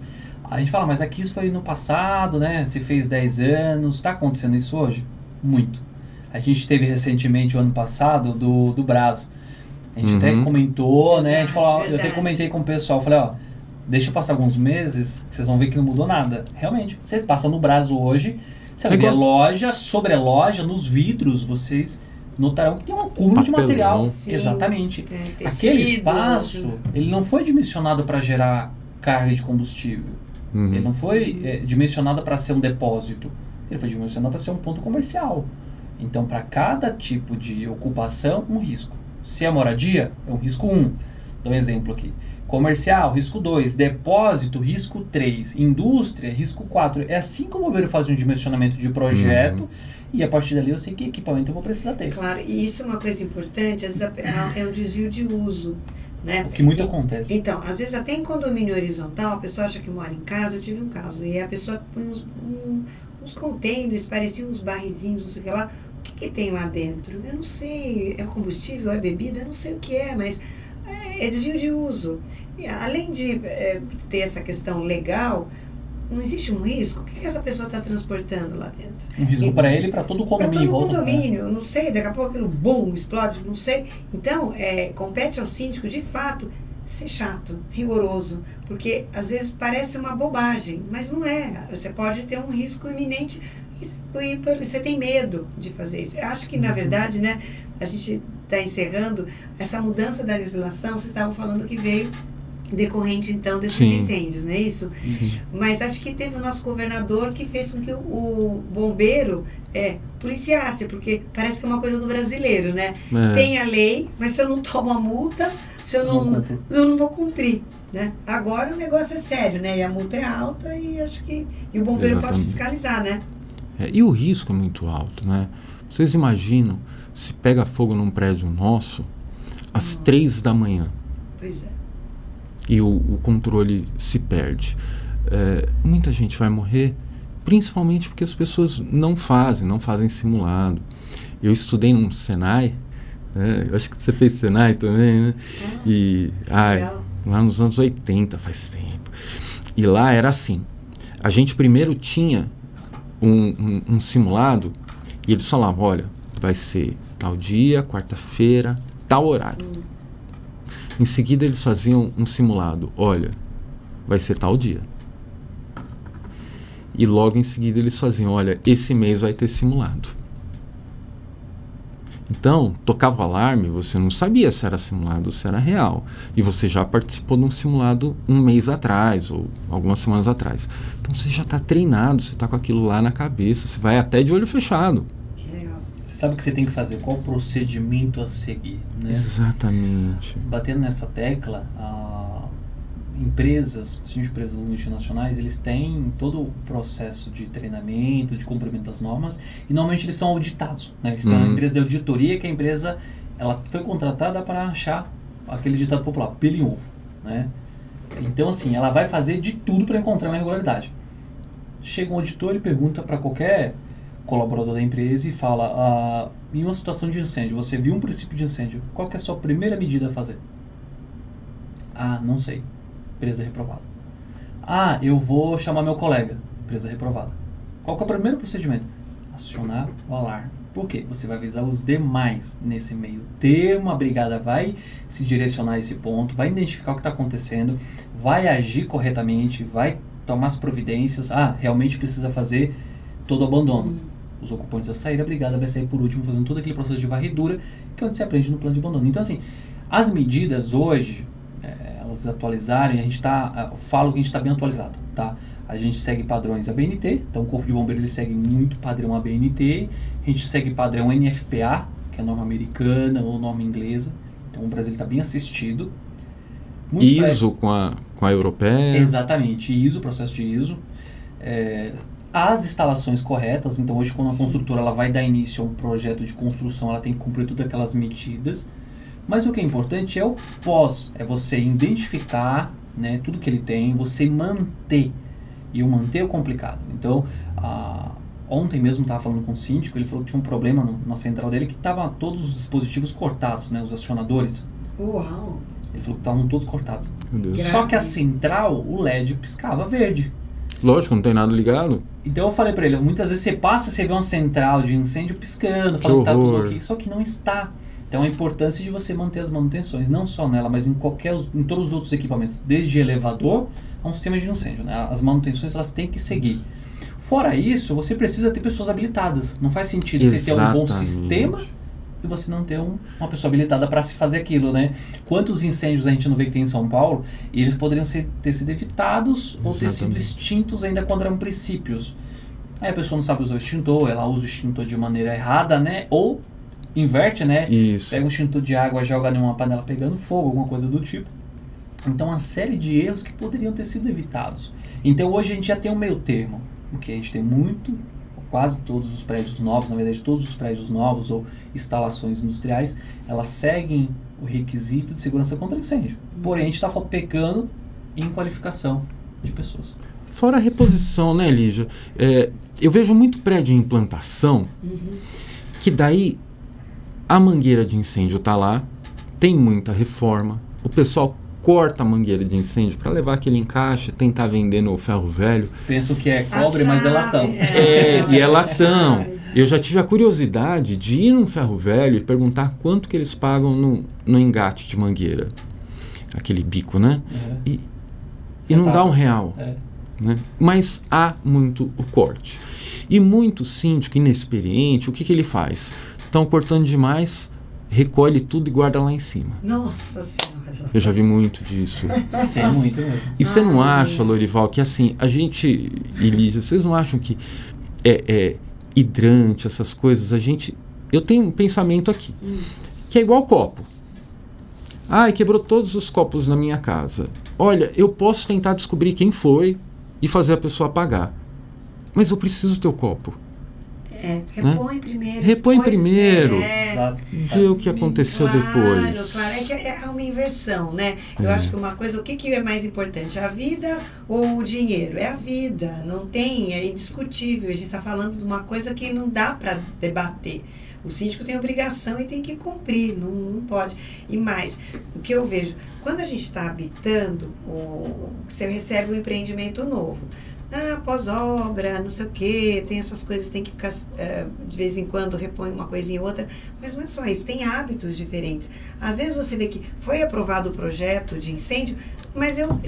A gente fala, mas aqui isso foi no passado, né? Se fez 10 anos, está acontecendo isso hoje? Muito. A gente teve recentemente, o ano passado, do Brás. A gente até comentou, né? A gente falou, eu até comentei com o pessoal, falei, ó, deixa passar alguns meses, que vocês vão ver que não mudou nada. Realmente, vocês passam no Brás hoje, você vai ver loja, sobre a loja, nos vidros, vocês notarão que tem um acúmulo de material. Sim. Exatamente. Tecido, aquele espaço, ele não foi dimensionado para gerar carga de combustível. Ele não foi dimensionado para ser um depósito. Ele foi dimensionado para ser um ponto comercial. Então, para cada tipo de ocupação, um risco. Se é moradia, é um risco 1. Dá um exemplo aqui. Comercial, risco 2. Depósito, risco 3. Indústria, risco 4. É assim que o bombeiro faz um dimensionamento de projeto. E a partir dali eu sei que equipamento eu vou precisar ter. Claro, e isso é uma coisa importante, às vezes é um desvio de uso, né? O que muito acontece. Então, às vezes até em condomínio horizontal, a pessoa acha que mora em casa, eu tive um caso, e a pessoa põe uns containers, pareciam uns barrizinhos, não sei o que lá. O que tem lá dentro? Eu não sei, é combustível, é bebida, eu não sei o que é, mas é desvio de uso. E, além de ter essa questão legal, não existe um risco? O que essa pessoa está transportando lá dentro? Um risco para ele e para todo o condomínio. Para todo o condomínio, não sei, daqui a pouco aquilo, bum, explode, não sei. Então, compete ao síndico, de fato, ser chato, rigoroso, porque às vezes parece uma bobagem, mas não é. Você pode ter um risco iminente e você tem medo de fazer isso. Eu acho que, na verdade, né, a gente está encerrando essa mudança da legislação, você estava falando que veio decorrente, então, desses incêndios, não é isso? Mas acho que teve o nosso governador que fez com que o bombeiro policiasse, porque parece que é uma coisa do brasileiro, né? Tem a lei, mas se eu não tomo a multa, se eu não vou cumprir, né? Agora o negócio é sério, né? E a multa é alta e acho que o bombeiro pode fiscalizar, né? E o risco é muito alto, né? Vocês imaginam se pega fogo num prédio nosso às 3 da manhã. Pois é. E o controle se perde. Muita gente vai morrer, principalmente porque as pessoas não fazem simulado. Eu estudei num Senai, eu acho que você fez Senai também, né? Lá nos anos 80, faz tempo. E lá era assim, a gente primeiro tinha um simulado e eles falavam, olha, vai ser tal dia, quarta-feira, tal horário. Em seguida eles faziam um simulado, olha, vai ser tal dia. E logo em seguida eles faziam, olha, esse mês vai ter simulado. Então, tocava o alarme, você não sabia se era simulado ou se era real. E você já participou de um simulado um mês atrás, ou algumas semanas atrás. Então você já está treinado, você está com aquilo lá na cabeça, você vai até de olho fechado. Sabe o que você tem que fazer? Qual o procedimento a seguir, né? Exatamente. Batendo nessa tecla, empresas multinacionais, eles têm todo o processo de treinamento, de cumprimento das normas, e normalmente eles são auditados, né? Eles têm uma empresa de auditoria, que a empresa ela foi contratada para achar aquele ditado popular, pelo em ovo, né? Então, assim, ela vai fazer de tudo para encontrar uma irregularidade. Chega um auditor, ele pergunta para qualquer colaborador da empresa e fala, em uma situação de incêndio, você viu um princípio de incêndio, qual que é a sua primeira medida a fazer? Não sei. Empresa reprovada. Eu vou chamar meu colega. Empresa reprovada. Qual que é o primeiro procedimento? Acionar o alarme. Por quê? Você vai avisar os demais nesse meio termo, a brigada vai se direcionar a esse ponto, vai identificar o que está acontecendo, vai agir corretamente, vai tomar as providências, realmente precisa fazer todo o abandono. Os ocupantes a sair, a brigada vai sair por último, fazendo todo aquele processo de varredura, que é onde se aprende no plano de abandono. Então, assim, as medidas hoje, elas atualizarem, falo que a gente está bem atualizado, tá? A gente segue padrões ABNT, então o Corpo de Bombeiro ele segue muito padrão ABNT, a gente segue padrão NFPA, que é a norma americana ou norma inglesa, então o Brasil está bem assistido. ISO com a europeia. Exatamente, ISO, processo de ISO. As instalações corretas, então hoje quando a construtora ela vai dar início a um projeto de construção, ela tem que cumprir todas aquelas medidas, mas o que é importante é o pós, é você identificar, né, tudo que ele tem, você manter, e o manter é complicado. Então, ontem mesmo estava falando com o síndico, ele falou que tinha um problema na central dele, que estavam todos os dispositivos cortados, né, os acionadores. Uau! Ele falou que estavam todos cortados. Meu Deus. Só que a central, o LED piscava verde. Lógico, não tem nada ligado. Então eu falei pra ele, muitas vezes você passa, você vê uma central de incêndio piscando, falando que tá tudo ok, só que não está. Então a importância de você manter as manutenções, não só nela, mas em todos os outros equipamentos, desde elevador a um sistema de incêndio, né? As manutenções elas têm que seguir. Fora isso, você precisa ter pessoas habilitadas. Não faz sentido você ter um bom sistema e você não ter uma pessoa habilitada para se fazer aquilo, né? Quantos incêndios a gente não vê que tem em São Paulo e eles poderiam ter sido evitados ou ter sido extintos ainda quando eram princípios. Aí a pessoa não sabe usar o extintor, ela usa o extintor de maneira errada, né? Ou inverte, né? Isso. Pega um extintor de água, joga numa panela pegando fogo, alguma coisa do tipo. Então, uma série de erros que poderiam ter sido evitados. Então, hoje a gente já tem um meio termo, porque a gente tem quase todos os prédios novos, na verdade todos os prédios novos ou instalações industriais, elas seguem o requisito de segurança contra incêndio. Porém, a gente está pecando em qualificação de pessoas. Fora a reposição, né, Lígia? Eu vejo muito prédio em implantação, que daí a mangueira de incêndio está lá, tem muita reforma, o pessoal corta a mangueira de incêndio para levar aquele encaixe, tentar vender no ferro velho. Penso que é cobre, mas é latão. E é latão. Eu já tive a curiosidade de ir num ferro velho e perguntar quanto que eles pagam no engate de mangueira. Aquele bico, né? E não dá R$1. Né? Mas há muito o corte. E muito síndico inexperiente, o que ele faz? Estão cortando demais, recolhe tudo e guarda lá em cima. Nossa Senhora! Eu já vi muito disso. Tem muito mesmo. E você não acha, Lorival, que assim, a gente, e Lígia, vocês não acham que hidrante, essas coisas, eu tenho um pensamento aqui, que é igual copo. Quebrou todos os copos na minha casa. Olha, eu posso tentar descobrir quem foi e fazer a pessoa pagar. Mas eu preciso do teu copo. Repõe primeiro. Repõe primeiro. Vê o que aconteceu depois. Claro, é que é uma inversão, né? Eu acho que uma coisa, o que é mais importante? A vida ou o dinheiro? É a vida. Não tem, é indiscutível. A gente está falando de uma coisa que não dá para debater. O síndico tem obrigação e tem que cumprir, não pode. E mais, o que eu vejo, quando a gente está habitando, você recebe um empreendimento novo. Pós-obra, não sei o quê, tem essas coisas, tem que ficar, de vez em quando, repõe uma coisinha ou outra, mas não é só isso, tem hábitos diferentes. Às vezes você vê que foi aprovado o projeto de incêndio, mas eu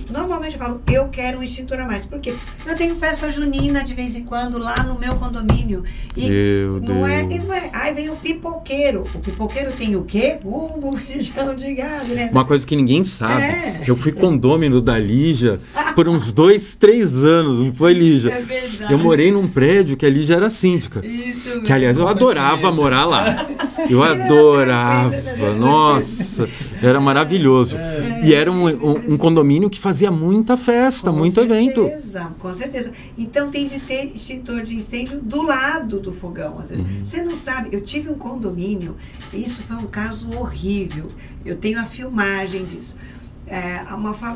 normalmente falo, eu quero um extintor a mais. Por quê? Eu tenho festa junina de vez em quando lá no meu condomínio. E não é. Aí vem o pipoqueiro. O pipoqueiro tem o quê? O botijão de gás, né? Uma coisa que ninguém sabe. Eu fui condômino da Lígia por uns 2, 3 anos, não foi, Lígia? É verdade. Eu morei num prédio que a Lígia era síndica. Isso mesmo. Que, aliás, eu adorava morar lá. Eu adorava. Nossa, era maravilhoso. E era um condomínio que fazia muita festa, muito evento. Com certeza. Então tem de ter extintor de incêndio do lado do fogão, às vezes. Você não sabe, eu tive um condomínio, isso foi um caso horrível. Eu tenho a filmagem disso.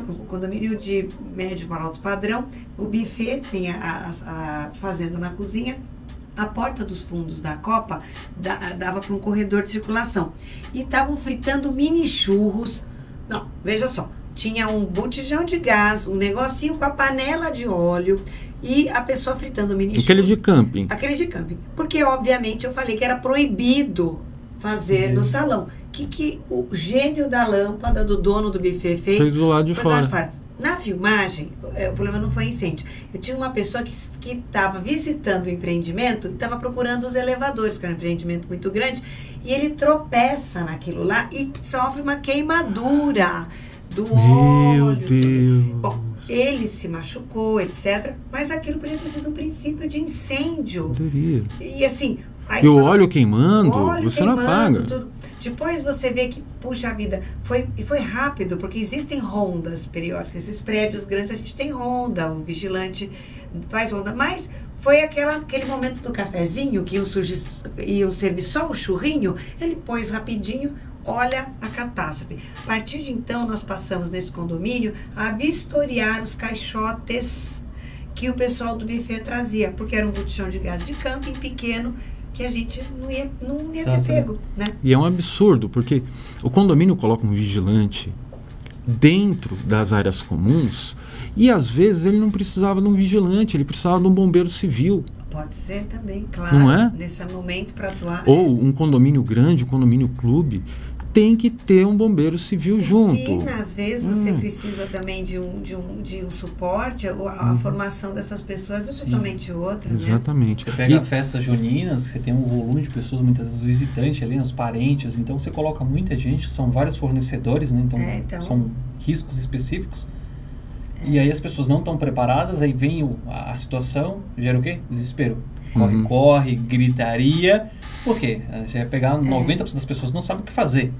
Um condomínio de médio para alto padrão, o buffet tem a fazenda na cozinha. A porta dos fundos da copa dava para um corredor de circulação. E estavam fritando mini churros. Não, veja só. Tinha um botijão de gás, um negocinho com a panela de óleo e a pessoa fritando mini churros. Aquele de camping. Aquele de camping. Porque, obviamente, eu falei que era proibido fazer no salão. Que o gênio da lâmpada do dono do buffet fez do lado de fora. Na filmagem, o problema não foi incêndio. Eu tinha uma pessoa que estava visitando o empreendimento e estava procurando os elevadores, que era um empreendimento muito grande, e ele tropeça naquilo lá e sofre uma queimadura do óleo. Meu Deus! Bom, ele se machucou, etc. Mas aquilo podia ter sido um princípio de incêndio. Poderia. E assim... E o óleo queimando, você não apaga. Tudo. Depois você vê que, puxa vida, foi rápido, porque existem rondas periódicas. Esses prédios grandes, a gente tem ronda, o vigilante faz ronda. Mas foi aquele momento do cafezinho, que iam servir só o churrinho, ele pôs rapidinho, olha a catástrofe. A partir de então, nós passamos nesse condomínio a vistoriar os caixotes que o pessoal do buffet trazia, porque era um botijão de gás de camping pequeno, que a gente não ia ter pego, né? E é um absurdo, porque o condomínio coloca um vigilante dentro das áreas comuns e às vezes ele não precisava de um vigilante, ele precisava de um bombeiro civil. Pode ser também, claro. Não é? Nesse momento para atuar. Ou um condomínio grande, um condomínio clube, tem que ter um bombeiro civil junto. Sim, às vezes você precisa também de um suporte, a formação dessas pessoas é totalmente outra. Exatamente. Né? Você pega festas juninas, você tem um volume de pessoas, muitas vezes visitantes ali, os parentes, então você coloca muita gente, são vários fornecedores, né? Então são riscos específicos. E aí as pessoas não estão preparadas, aí vem a situação, gera o quê? Desespero. Corre, gritaria. Por quê? Você vai pegar 90% das pessoas não sabem o que fazer.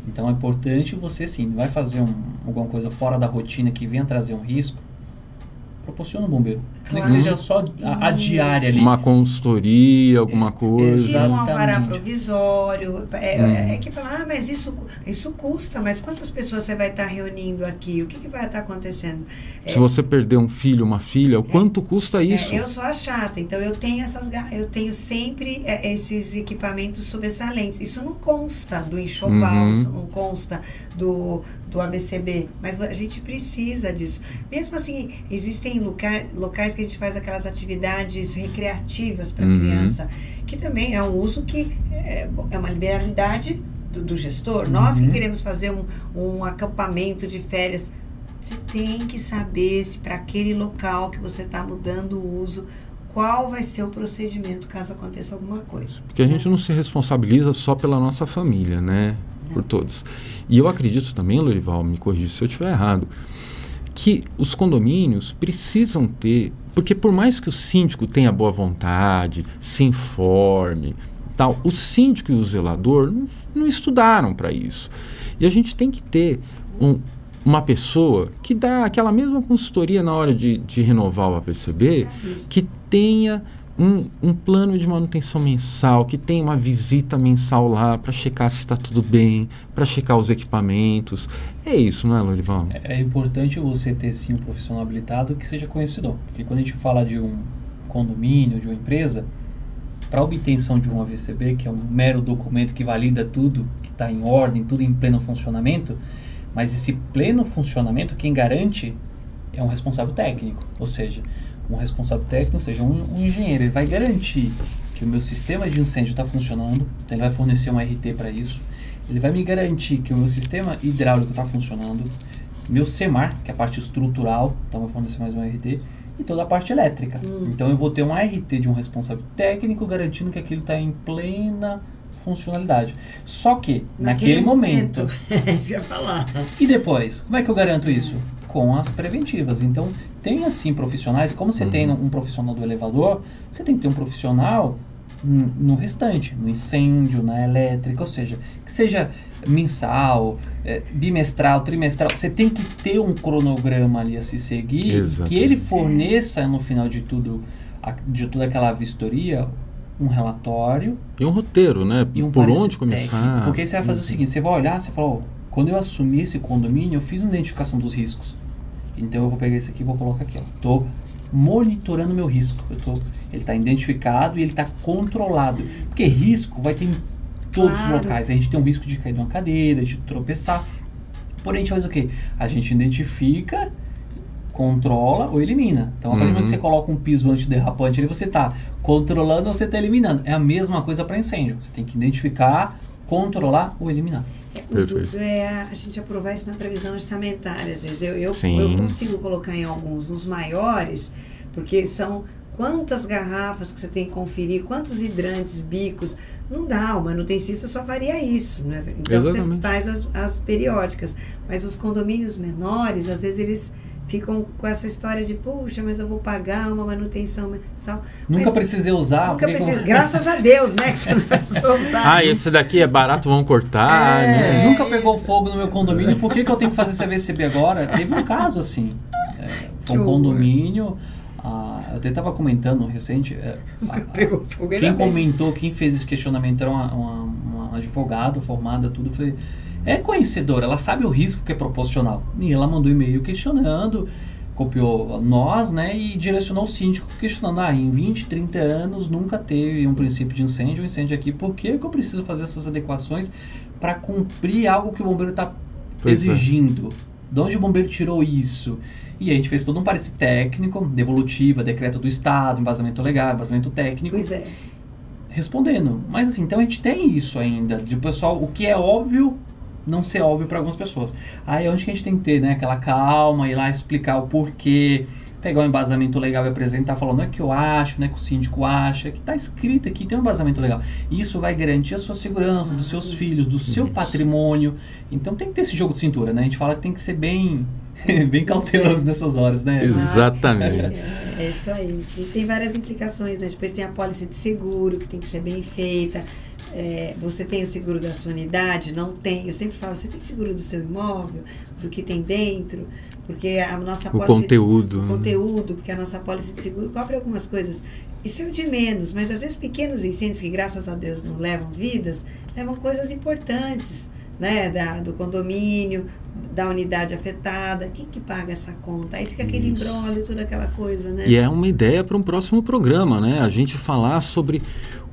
Então é importante você, sim, vai fazer alguma coisa fora da rotina que venha trazer um risco, proporciona um bombeiro. Nem que seja só a diária ali. Uma consultoria, alguma coisa. Tira um alvará provisório. Que fala, mas isso custa, mas quantas pessoas você vai estar reunindo aqui? O que vai estar acontecendo? Se você perder um filho, uma filha, quanto custa isso? Eu sou a chata, então eu tenho sempre esses equipamentos sobressalentes. Isso não consta do enxoval, isso não consta do AVCB, mas a gente precisa disso. Mesmo assim, existem locais que a gente faz aquelas atividades recreativas para criança, que também é um uso que é uma liberalidade do gestor. Nós que queremos fazer um acampamento de férias, você tem que saber se para aquele local que você está mudando o uso, qual vai ser o procedimento caso aconteça alguma coisa. Porque a gente não se responsabiliza só pela nossa família, né? Por todos. E eu acredito também, Lorival, me corrija se eu estiver errado, que os condomínios precisam ter, porque por mais que o síndico tenha boa vontade, se informe, tal, o síndico e o zelador não estudaram para isso. E a gente tem que ter uma pessoa que dá aquela mesma consultoria na hora de renovar o AVCB, que tenha um plano de manutenção mensal, que tenha uma visita mensal lá para checar se está tudo bem, para checar os equipamentos. É isso, não é, Lorival? É importante você ter, sim, um profissional habilitado que seja conhecedor. Porque quando a gente fala de um condomínio, de uma empresa, para a obtenção de um AVCB, que é um mero documento que valida tudo, que está em ordem, tudo em pleno funcionamento, mas esse pleno funcionamento, quem garante é um responsável técnico, ou seja, um responsável técnico, ou seja, um engenheiro. Ele vai garantir que o meu sistema de incêndio está funcionando, então ele vai fornecer um RT para isso, ele vai me garantir que o meu sistema hidráulico está funcionando, meu CEMAR, que é a parte estrutural, então vai fornecer mais um RT, e toda a parte elétrica. Então eu vou ter um RT de um responsável técnico garantindo que aquilo está em plena funcionalidade. Só que, naquele momento isso que eu ia falar. E depois, como é que eu garanto isso? Com as preventivas. Então, tem assim profissionais, como você tem um profissional do elevador, você tem que ter um profissional no restante, no incêndio, na elétrica, ou seja, que seja mensal, bimestral, trimestral, você tem que ter um cronograma ali a se seguir. Exatamente. Que ele forneça no final de toda aquela vistoria um relatório. E um roteiro, né? E por onde começar. Técnico. Porque aí você vai fazer o seguinte, você vai olhar, você fala, quando eu assumi esse condomínio, eu fiz uma identificação dos riscos. Então eu vou pegar esse aqui e vou colocar aqui. Estou monitorando meu risco. Ele está identificado e ele está controlado. Porque risco vai ter em todos os locais. A gente tem um risco de cair de uma cadeira, de tropeçar. Porém, a gente faz o quê? A gente identifica, controla ou elimina. Então, a partir do momento que você coloca um piso antiderrapante ali, você está controlando ou você está eliminando. É a mesma coisa para incêndio. Você tem que identificar, controlar ou eliminar. Perfeito. A gente aprovar isso na previsão orçamentária. Às vezes eu consigo colocar em alguns, nos maiores, porque são quantas garrafas que você tem que conferir, quantos hidrantes, bicos. Não dá, o manutencista só faria isso, né? Então Exatamente. Você faz as periódicas. Mas os condomínios menores, às vezes eles ficam com essa história de, puxa, mas eu vou pagar uma manutenção mensal. Nunca precisei usar. Graças a Deus, né? Que você não precisou usar. Esse daqui é barato, vamos cortar. Né? Nunca pegou fogo no meu condomínio, por que eu tenho que fazer esse AVCB agora? Teve um caso assim. Foi um condomínio. Eu até estava comentando recente. Quem comentou, quem fez esse questionamento era uma advogada formada, tudo. Eu falei, é conhecedora, ela sabe o risco que é proporcional. E ela mandou e-mail questionando, copiou nós, né, e direcionou o síndico questionando, em 20, 30 anos nunca teve um princípio de incêndio, aqui, por que eu preciso fazer essas adequações para cumprir algo que o bombeiro está exigindo? De onde o bombeiro tirou isso? E a gente fez todo um parecer técnico, devolutiva, decreto do Estado, embasamento legal, embasamento técnico. Pois é. Respondendo. Mas assim, então a gente tem isso ainda, de pessoal, o que é óbvio não ser óbvio para algumas pessoas. Aí é onde que a gente tem que ter, né, aquela calma, ir lá explicar o porquê, pegar um embasamento legal e apresentar, falando, não é que eu acho, não é que o síndico acha, que está escrito aqui, tem um embasamento legal. Isso vai garantir a sua segurança, dos seus filhos, do seu patrimônio. Então tem que ter esse jogo de cintura, né? A gente fala que tem que ser bem cauteloso nessas horas, né? Exatamente. É isso aí. E tem várias implicações, né? Depois tem a pólice de seguro, que tem que ser bem feita. você tem o seguro da sua unidade? Não tem. Eu sempre falo, você tem seguro do seu imóvel, do que tem dentro? Porque a nossa pólice... O conteúdo, porque a nossa pólice de seguro cobre algumas coisas. Isso é o de menos, mas às vezes pequenos incêndios que, graças a Deus, não levam vidas, levam coisas importantes, né? Do condomínio, da unidade afetada. Quem que paga essa conta? Aí fica aquele imbróglio, toda aquela coisa, né? E é uma ideia para um próximo programa, né? A gente falar sobre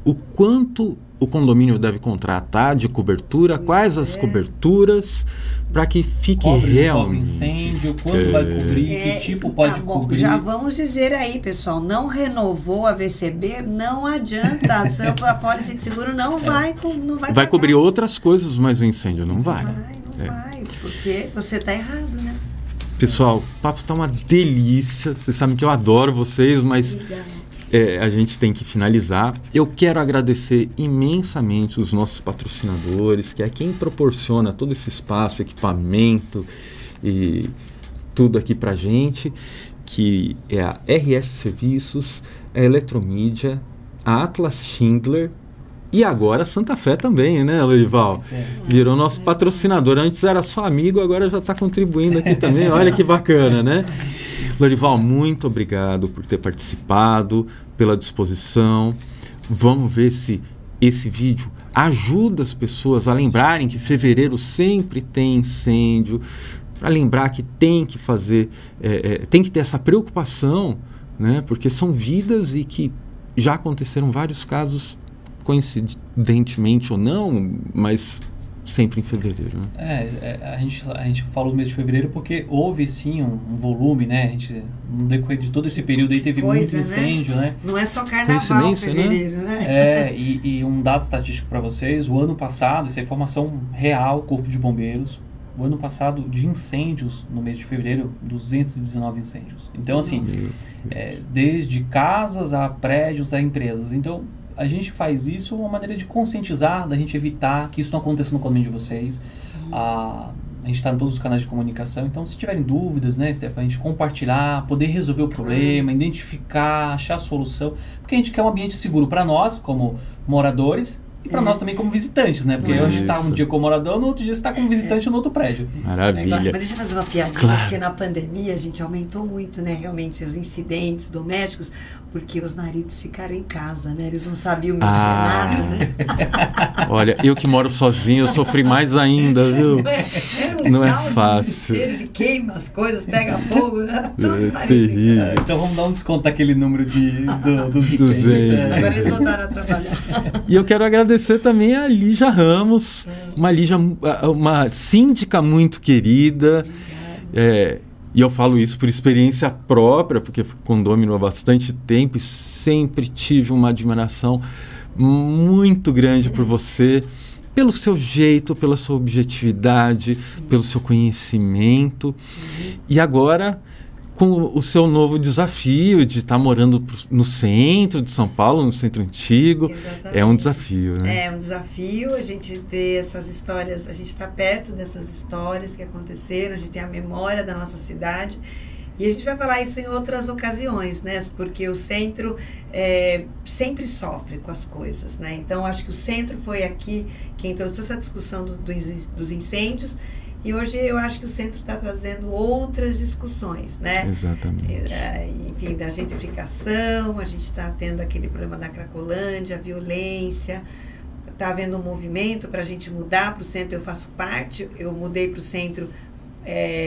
o quanto o condomínio deve contratar de cobertura, quais as coberturas, para que fique realmente... incêndio, quanto vai cobrir, que tipo pode cobrir. Já vamos dizer aí, pessoal, não renovou a VCB, não adianta, a pólice de seguro não vai vai cobrir outras coisas, mas o incêndio não vai. Não vai, porque você está errado, né? Pessoal, o papo tá uma delícia, vocês sabem que eu adoro vocês, mas... a gente tem que finalizar. Eu quero agradecer imensamente os nossos patrocinadores, que é quem proporciona todo esse espaço, equipamento e tudo aqui pra gente, que é a RS Serviços, a Eletromídia, a Atlas Schindler e agora a Santa Fé também, né, Lorival? Virou nosso patrocinador. Antes era só amigo, agora já está contribuindo aqui também. Olha que bacana, né? Lorival, muito obrigado por ter participado, pela disposição. Vamos ver se esse vídeo ajuda as pessoas a lembrarem que fevereiro sempre tem incêndio, para lembrar que tem que fazer, tem que ter essa preocupação, né? Porque são vidas e que já aconteceram vários casos, coincidentemente ou não, mas sempre em fevereiro, né? A gente falou do mês de fevereiro porque houve sim um volume, né? A gente, no decorrer de todo esse período aí teve muito incêndio, né? Não é só carnaval fevereiro, né? E um dado estatístico para vocês, o ano passado, isso é informação real, Corpo de Bombeiros, o ano passado de incêndios no mês de fevereiro, 219 incêndios. Então assim, desde casas a prédios a empresas. Então a gente faz isso uma maneira de conscientizar, da gente evitar que isso não aconteça no condomínio de vocês. A gente está em todos os canais de comunicação, então se tiverem dúvidas, né, Stefan, a gente compartilhar, poder resolver o problema, identificar, achar a solução, porque a gente quer um ambiente seguro para nós, como moradores, e para nós também como visitantes, né? Porque a gente está um dia como morador, no outro dia você está como visitante no outro prédio. Maravilha. Mas deixa eu fazer uma piadinha, porque na pandemia a gente aumentou muito, né? Realmente os incidentes domésticos, porque os maridos ficaram em casa, né? Eles não sabiam mexer nada, né? Olha, eu que moro sozinho, eu sofri mais ainda, viu? Não é fácil. De queima as coisas, pega fogo, né? Todos os maridos. Terrível. Então vamos dar um desconto daquele número dos incêndios. Agora eles voltaram a trabalhar. E eu quero agradecer também a Lígia Ramos, uma síndica muito querida. E eu falo isso por experiência própria, porque fui condômino há bastante tempo e sempre tive uma admiração muito grande por você, pelo seu jeito, pela sua objetividade, pelo seu conhecimento. E agora, com o seu novo desafio de estar morando no centro de São Paulo, no centro antigo. Exatamente. É um desafio, né? É um desafio a gente ter essas histórias, a gente está perto dessas histórias que aconteceram, a gente tem a memória da nossa cidade. E a gente vai falar isso em outras ocasiões, né? Porque o centro sempre sofre com as coisas, né? Então, acho que o centro foi aqui quem trouxe essa discussão dos incêndios. E hoje eu acho que o centro está trazendo outras discussões, né? Exatamente. Enfim, da gentrificação, a gente está tendo aquele problema da Cracolândia, a violência, está havendo um movimento para a gente mudar para o centro. Eu faço parte, eu mudei para o centro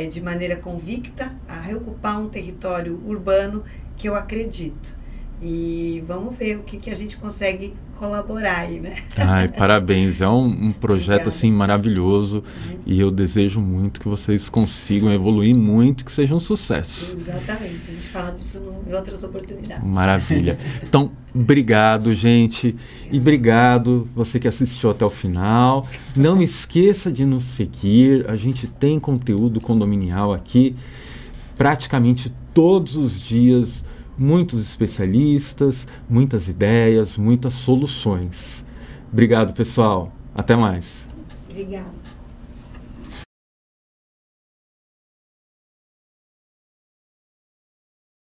de maneira convicta, a reocupar um território urbano que eu acredito. E vamos ver o que a gente consegue colaborar aí, né? Ai, parabéns, é um projeto assim maravilhoso e eu desejo muito que vocês consigam evoluir muito, que seja um sucesso. Exatamente, a gente fala disso em outras oportunidades. Maravilha. Então, obrigado, gente, e obrigado você que assistiu até o final. Não esqueça de nos seguir, a gente tem conteúdo condominial aqui praticamente todos os dias. Muitos especialistas, muitas ideias, muitas soluções. Obrigado, pessoal. Até mais. Obrigada.